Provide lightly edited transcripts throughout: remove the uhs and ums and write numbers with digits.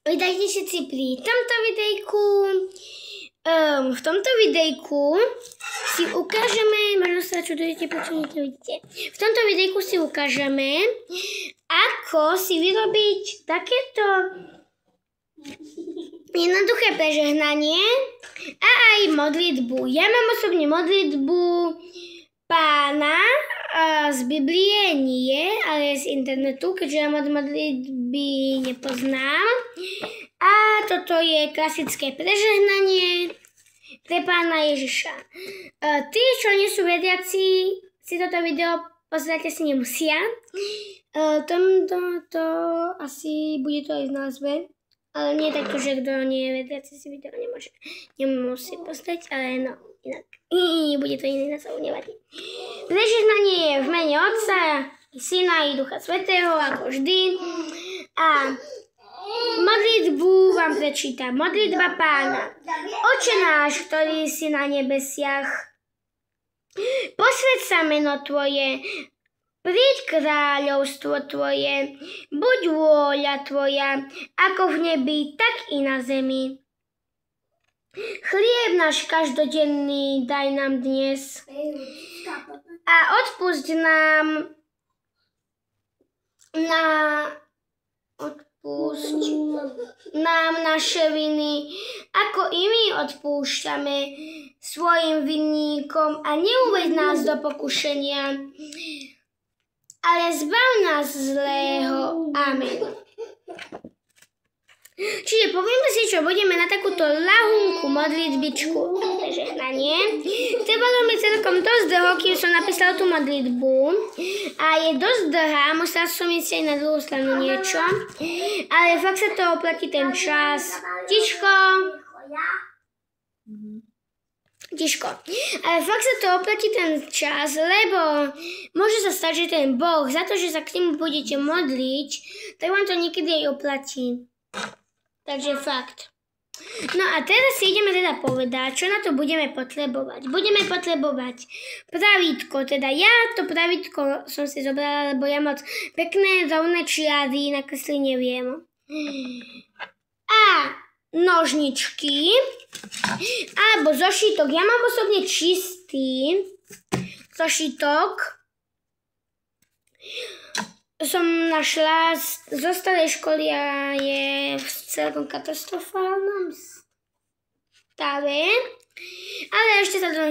Vítajte všetci pri tomto videjku. V tomto videjku si ukážeme, možno sa čudujete, prečo vidíte. V tomto videjku si ukážeme, ako si vyrobiť takéto jednoduché prežehnanie a aj modlitbu. Ja mám osobne modlitbu Pána z Biblie nie, ale z internetu, keďže ja modlitby nepoznám. A toto je klasické prežehnanie pre Pána Ježiša. Tí, čo nie sú veriaci, si toto video pozrieť si nemusia. To asi bude to aj v názve. Ale nie takto, že kto nie je veriaci si video nemusí pozrieť, ale no, inak. Bude to iný názov, nevadí. Prežehnanie je v mene Otca, Syna i Ducha Svätého, ako vždy. A modlitbu vám prečítam. Modlitba Pána. Oče náš, ktorý si na nebesiach, posväť sa meno Tvoje, príď kráľovstvo Tvoje, buď vôľa Tvoja, ako v nebi, tak i na zemi. Chlieb náš každodenný daj nám dnes a odpusť nám naše viny, ako i my odpúšťame svojim vinníkom a neuveď nás do pokušenia, ale zbav nás zlého. Amen. Čiže povieme si, čo budeme na takúto ľahúnku modlitbičku prežehnanie. Trvalo mi celkom dosť dlho, kým som napísala tú modlitbu. A je dosť dlhá, musela som ísť aj na druhú stranu niečo. Ale fakt sa to oplatí ten čas. Tiško. Ale fakt sa to oplatí ten čas, lebo môže sa stať, že ten Boh, za to, že sa k nemu budete modliť, tak vám to niekedy aj oplatí. Takže fakt. No a teraz si ideme teda povedať, čo na to budeme potrebovať. Budeme potrebovať pravítko, teda ja to pravítko som si zobrala, lebo ja moc pekné rovné čiary nakresliť neviem. A nožničky, alebo zošitok. Ja mám osobne čistý zošitok. Som našla zo starej školy a je v celkom katastrofálnom stave, ale ešte sa to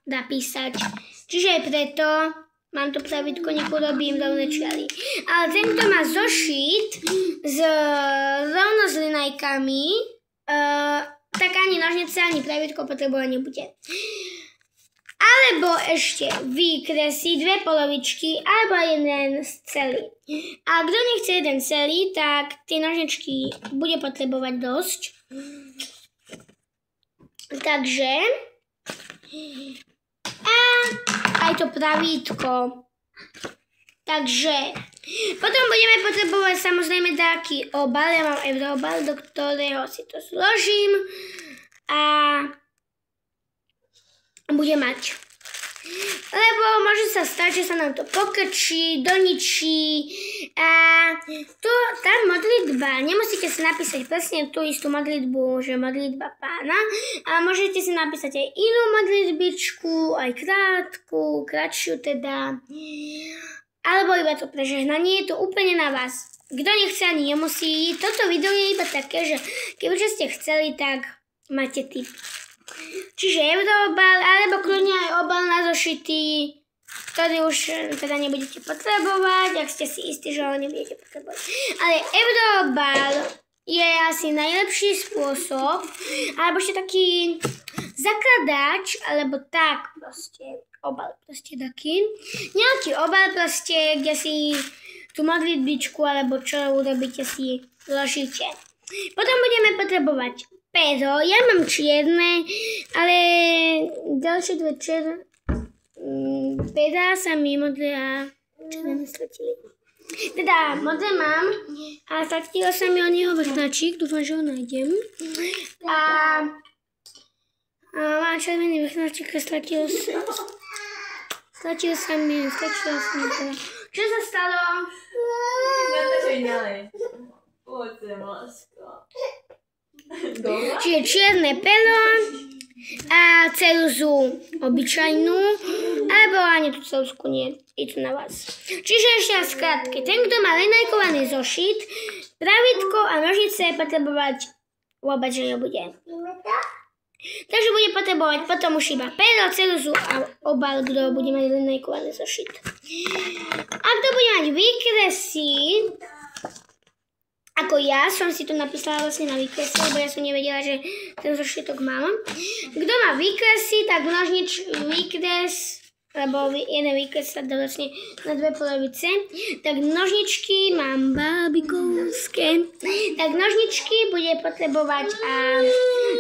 dá písať. Čiže aj preto mám to pravítko, nech urobím rovné čiary. Ale tento má zošit rovno s linajkami, tak ani nožnice, ani pravítko potrebovať nebude. Alebo ešte vykresí dve polovičky alebo jeden celý. A kto nechce jeden celý, tak tie nožničky bude potrebovať dosť. Takže a aj to pravítko. Takže potom budeme potrebovať samozrejme taký obal. Ja mám euroobal, do ktorého si to zložím a bude mať. Lebo môže sa stať, že sa nám to pokrčí, doničí a tá modlitba, nemusíte si napísať presne tú istú modlitbu, že modlitba Pána, ale môžete si napísať aj inú modlitbičku, aj kratšiu teda, alebo iba to prežehnanie, je to úplne na vás. Kto nechce, ani nemusí. Toto video je iba také, že kebyže ste chceli, tak máte tip. Čiže euroobal, alebo kľudne aj obal na zošity, ktorý už teda nebudete potrebovať, ak ste si istí, že ho nebudete potrebovať. Ale euroobal je asi najlepší spôsob, alebo ešte taký zakladač, alebo tak proste, obal proste taký. Nejaký obal proste, kde si tú modlitbičku, alebo čo urobíte si, zložíte. Potom budeme potrebovať pero, ja mám čierne, ale ďalšie dve pera sa mi modré a červené stratili. Teda modré mám a stratilo sa mi od neho vrchnačík, dúfam, že ho nájdem. A mám červený vrchnačík a stratilo sa mi teda. Čo sa stalo? Natáčaj ďalej. Poďte, láska. Čiže čierne pero a ceruzu obyčajnú, alebo ani tú ceruzku nie, je to na vás. Čiže ešte raz krátke, ten, kto má linajkovaný zošit, pravidko a nožice potrebovať vôbec, že nebude. Takže bude potrebovať potom už iba pero, ceruzu a obal, kto bude mať linajkovaný zošit. A kto bude mať výkresy, ako ja som si to napísala vlastne na výkresy, lebo ja som nevedela, že ten zošitok mám. Kto má výkresy, tak výkres, lebo jeden výkres sa dá vlastne na dve polovice, tak nožničky mám babikovské, tak nožničky bude potrebovať a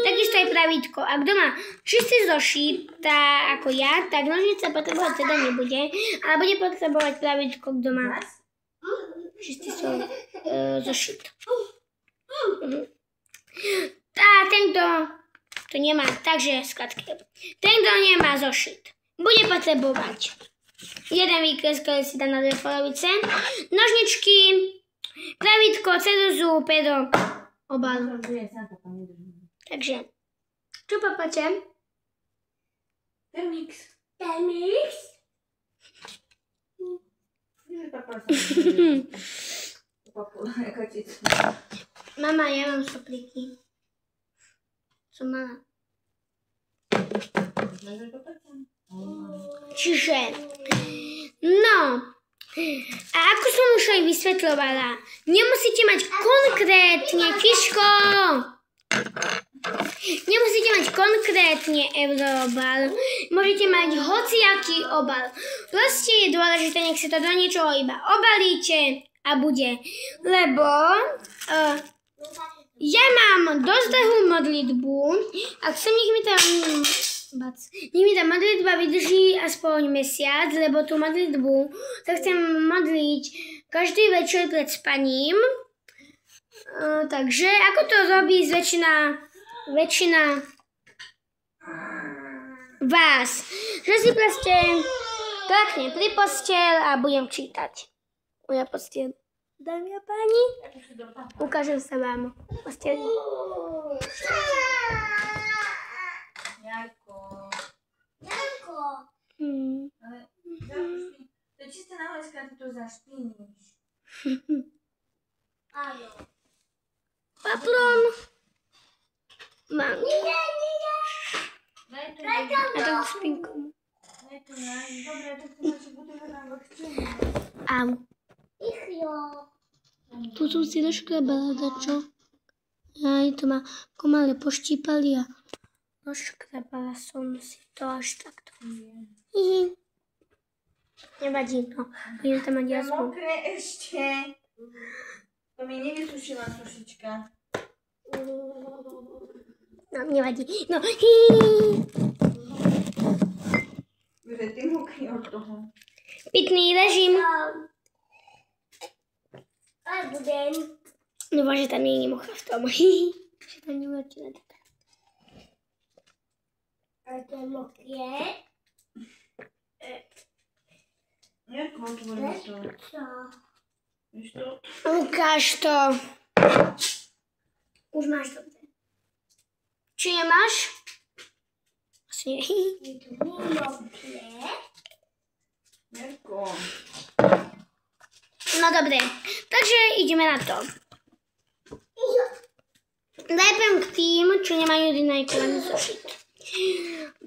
takisto aj pravítko. A kto má čistý zošit, ako ja, tak nožnica potrebovať teda nebude, ale bude potrebovať pravítko, kto má čistý zošit. A ten, kto to nemá, takže skratke, ten, kto nemá zošit, bude potrebovať jeden výkres, ktorý si dá na dve polovice, nožničky, pravítko, ceruzu, pero, obal. Takže, čo papáte? Termix. Mama, ja mám soplíky. Som mala. Čiže, no, a ako som už aj vysvetľovala, nemusíte mať konkrétne, Kiško, nemusíte mať konkrétne euroobal, môžete mať hociaký obal. Proste je dôležité, nech sa to do niečoho iba obalíte a bude, lebo ja mám dosť dlhú modlitbu a chcem, nech mi tá modlitba vydrží aspoň mesiac, lebo tú modlitbu sa chcem modliť každý večer pred spaním. Takže ako to robí väčšina vás, že si proste klakne pri posteľ a budem čítať. Moja posteľ. Dámy a páni, ukážem sa vám posteľ. Jarko. Ale to je čisté náležka, ty to zašpiníš. Áno. Paplon. Mám. Daj tu A to špinku. Daj tu dobre, to chcem, že budeme na vakcínu. Au. Tu som si doškrabala dačo. Aj to ma komale poštípali a doškrabala som si to až takto. Nevadí, no. Budem tam mať Je jazvu. mokré ešte. To mi nevysušila sušička. No, nevadí. No, Že ty mokrý od toho. pitný režim. A budem. No, že tam nie je nemocha v tom. Že tam nemôžete na to. A to je mokré. Jarko, otvorím to. Co? Víš to? Ukáž to. Už máš to. Či nemáš? Asi nie. Je to mokré. Jarko. No dobre, takže ideme na to. Najprv k tým, čo nemajú linajkovaný zošit.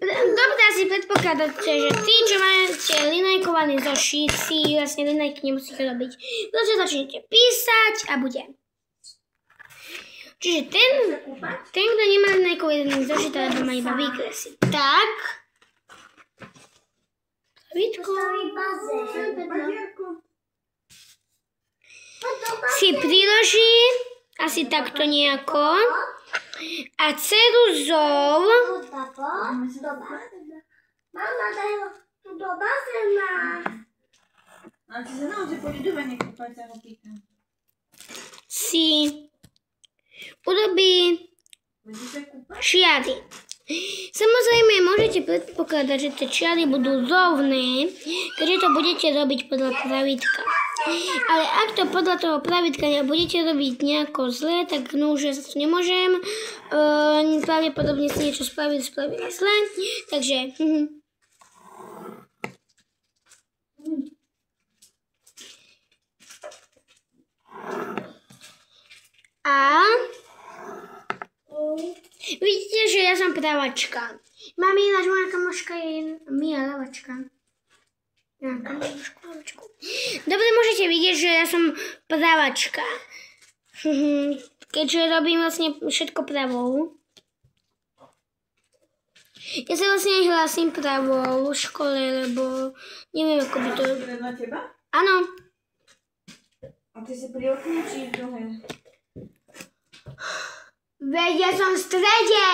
Dobre, asi predpokladáte, že tí, čo máte linajkovaný zošit, si vlastne linajky nemusíte robiť. Proste začnete písať a bude. Čiže ten, kto nemá linajkovaný zošit, alebo má iba výkresy. Tak. Pravidko. Si priloží asi takto nejako a ceruzou Mama, daj ho tu do bazéna. A ty sa naozaj pôjde do vane kúpať, sa ho pýtam. si urobí Budeš sa kúpať? šiady. Samozrejme, môžete predpokladať, že tie čiary budú zrovné, keďže to budete robiť podľa pravidka. Ale ak to podľa toho pravidka budete robiť nejako zle, tak no už ja sa to nemôžem. Pravdepodobne si niečo spravili zle. Takže... A... Vidíte, že ja som pravačka. Mám ináč moja kamoška je Mia lavačka. Ja kamošku lavačku. Dobre, môžete vidieť, že ja som pravačka. Keďže robím vlastne všetko pravou. Ja sa vlastne hlásim pravou v škole, lebo neviem, ako by to... Na teba? Áno. A ty si pri okne, či v druhé? Veď ja som v strede.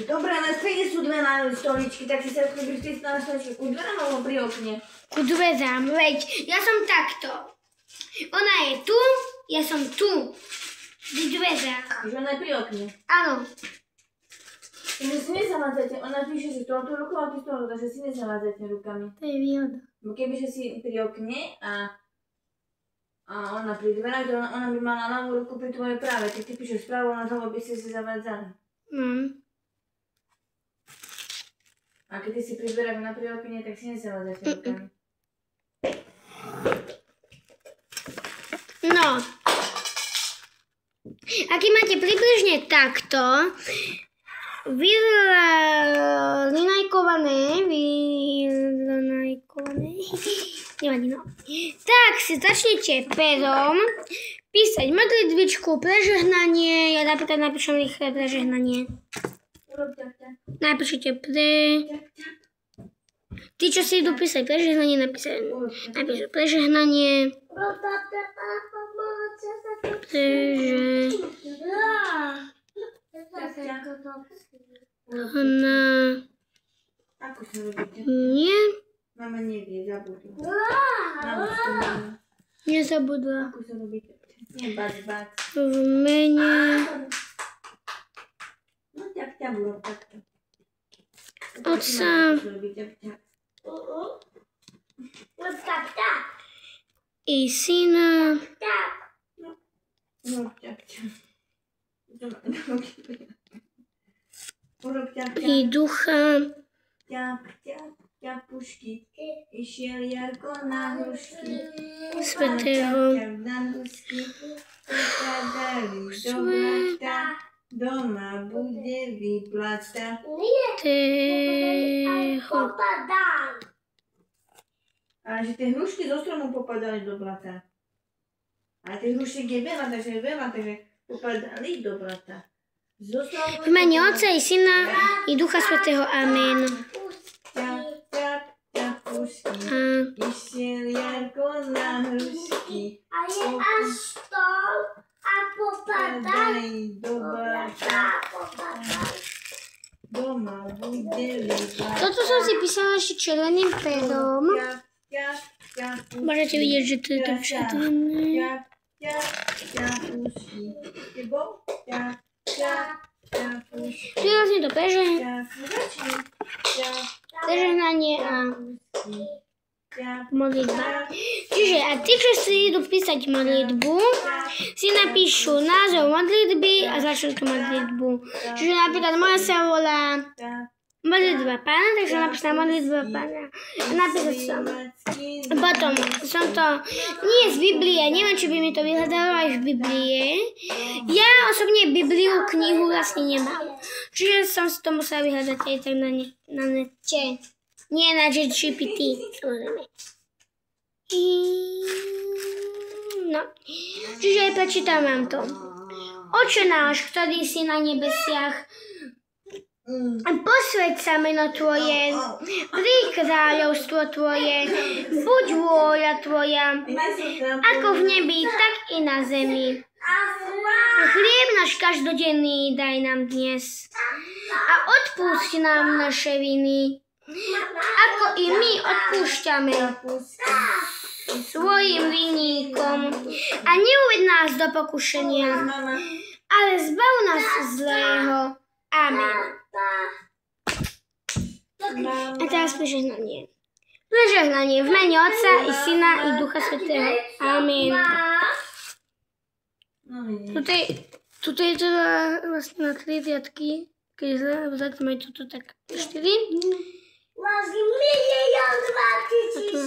Dobre, na strede sú dve na stoličky, tak si sa chodíš ty na stoličke ku dverám alebo pri okne? Ku dverám, veď ja som takto. Ona je tu, ja som tu. Pri dverách. Že ona je pri okne. Áno. Ty si nezavádzate, ona píše si touto rukou a ty s touto, takže si nezavádzate rukami. To je výhoda. Kebyže si pri okne a ona pri dverách, ona by mala ľavú ruku pri tvojej práve. Keď ty píšeš správou, na zľavo by ste si zavádzali. A keď ty si pri dverách na pri okne, tak si nezavádzate rukami. No. A keď máte približne takto vylinajkované, nevadí, no. Tak si začnete perom písať modlitbičku, prežehnanie, ja napríklad napíšem rýchle prežehnanie. Napíšete Tí, čo si idú písať prežehnanie, napíšu prežehnanie. Ako sa robíte? Nie. Mama nevie, zabudla. Nezabudla. Ako sa robíte? Nie, bac. V mene No ťap, urob takto. Otca i Syna Urob ťap. Urob ťap. i Ducha Ťapušky. Išiel Jarko na hrušky. Svätého. Na hrušky. Ukladali do blata. Doma bude výplata. Ale že tie hrušky zo stromu popadali do blata. A tie hrušiek je veľa, takže popadali do blata. v mene Otca i Syna i Ducha Svätého. Amen. Ťapušky. Išiel Jarko na hrušky. A je až stol a popadali do blata. Doma bude výplata. Toto som si písala ešte červeným perom. Môžete vidieť, že to je to červené. Ťapušky. Tu je vlastne to prežehnanie a modlitba. Čiže a tí, čo si idú písať modlitbu, si napíšu názov modlitby a začnú tú modlitbu. Čiže napríklad moja sa volá modlitba Pána, takže napísala modlitba Pána. Napísať som. Potom som to nie z Biblie, neviem, či by mi to vyhľadalo aj v Biblie. Ja osobne Bibliu, knihu vlastne nemám. Čiže som si to musela vyhľadať aj tak na nete. Nie na GPT, samozrejme. No, čiže prečítam vám to. Oče náš, ktorý si na nebesiach, posväť sa meno Tvoje, príď kráľovstvo Tvoje, buď vôľa Tvoja, ako v nebi, tak i na zemi. Chlieb náš každodenný daj nám dnes a odpúšť nám naše viny, ako i my odpúšťame svojim vinníkom a neuved nás do pokušenia, ale zbav nás zlého. Amen. A teraz požehnanie. Požehnanie v mene Otca i Syna i Ducha Svätého. Amen. No vidíš. Tuto je teda vlastne na 3 riadky. Keď zatme toto tak 4. Vlastne milión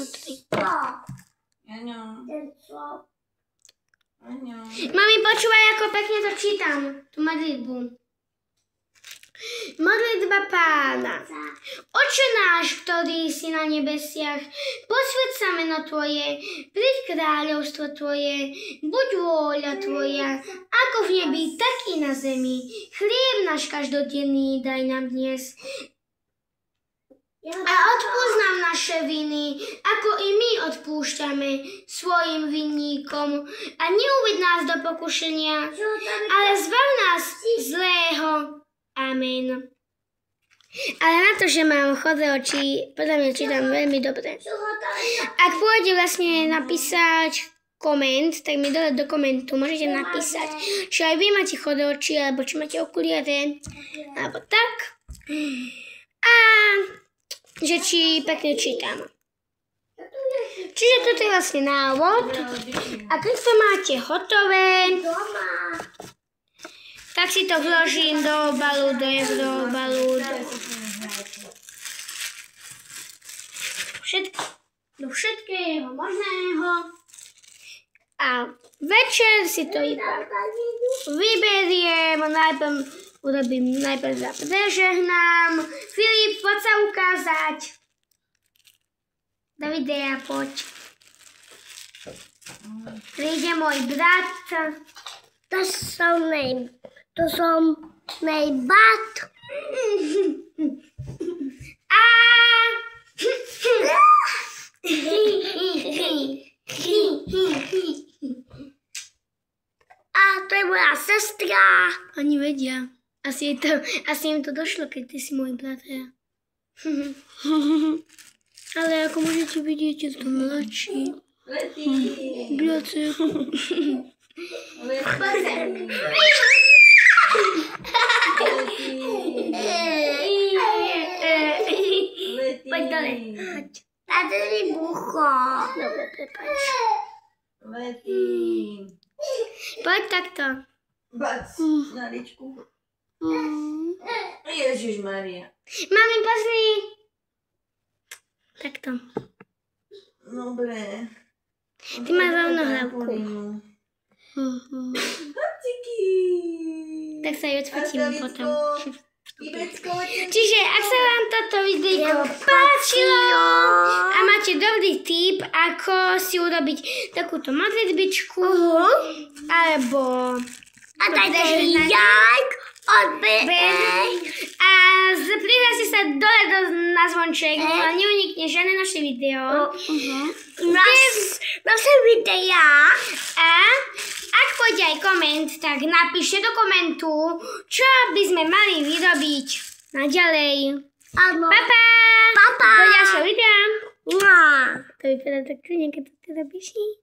2100. Aňo. Mami, počúvaj, ako pekne to čítam, tú modlitbu. Modlitba Pána. Oče náš, ktorý si na nebesiach, posväť sa meno Tvoje, príď kráľovstvo Tvoje, buď vôľa Tvoja, ako v nebi, tak i na zemi. Chlieb náš každodenný daj nám dnes. A odpúsť nám naše viny, ako i my odpúšťame svojim vinníkom. A neuved nás do pokušenia, ale zbav nás zlého. Amen. Ale na to, že mám chodé oči, podľa mňa čítam veľmi dobre. Ak pôjde vlastne napísať koment, tak mi dole do komentu môžete napísať, či aj vy máte chodé oči, alebo či máte okuliare, alebo tak. A že či pekne čítam. Čiže toto je vlastne návod. A keď to máte hotové, tak si to vložím do obalu, do všetkého možného. A večer si to iba vyberiem, najprv zaprežehnám. Filip, poď sa ukázať. Do videa, poď. Príde môj brat. To som nejbat. A to je moja sestra. oni vedia. Asi im to došlo, keď ty si môj brat. Ale ako môžete vidieť, je to mladší. Viacej ako... Poď dole. Tady je bucho. Dobre, prepáč. Lety. Poď takto. Bac na ličku. Ježišmaria. Mami, pozri. Takto. Dobre. Ty máš rovno hlavku. Chlapciky. Tak sa ju odfotím potom. Ibecko. Čiže ak sa vám toto videjko páčilo a máte dobrý tip, ako si urobiť takúto modlitbičku, alebo A dajte like, odbehej. a prihláste sa dole na zvonček, a neunikne žiadne naše video. Naše videa. A ak pôjde aj koment, tak napíšte do komentu, čo by sme mali vyrobiť naďalej. Áno. Pa! Pa! Do ďalšieho videa. No. To vypadá tak čudne, keď to teda píši.